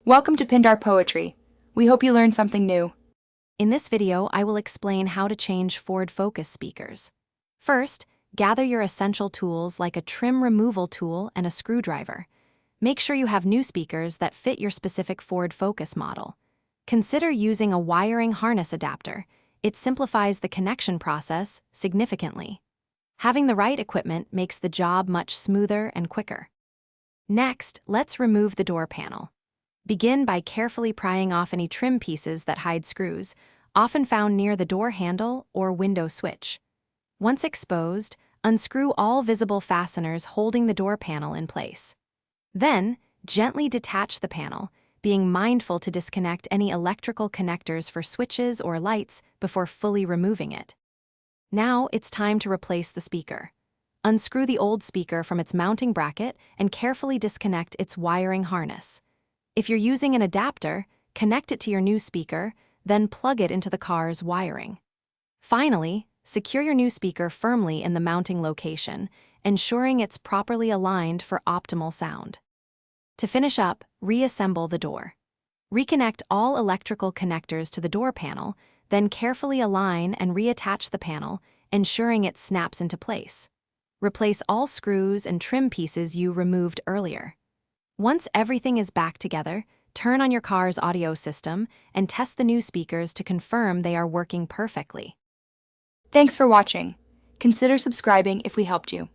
Welcome to Pindar Poetry. We hope you learned something new. In this video, I will explain how to change Ford Focus speakers. First, gather your essential tools like a trim removal tool and a screwdriver. Make sure you have new speakers that fit your specific Ford Focus model. Consider using a wiring harness adapter. It simplifies the connection process significantly. Having the right equipment makes the job much smoother and quicker. Next, let's remove the door panel. Begin by carefully prying off any trim pieces that hide screws, often found near the door handle or window switch. Once exposed, unscrew all visible fasteners holding the door panel in place. Then, gently detach the panel, being mindful to disconnect any electrical connectors for switches or lights before fully removing it. Now it's time to replace the speaker. Unscrew the old speaker from its mounting bracket and carefully disconnect its wiring harness. If you're using an adapter, connect it to your new speaker, then plug it into the car's wiring. Finally, secure your new speaker firmly in the mounting location, ensuring it's properly aligned for optimal sound. To finish up, reassemble the door. Reconnect all electrical connectors to the door panel, then carefully align and reattach the panel, ensuring it snaps into place. Replace all screws and trim pieces you removed earlier. Once everything is back together, turn on your car's audio system and test the new speakers to confirm they are working perfectly. Thanks for watching. Consider subscribing if we helped you.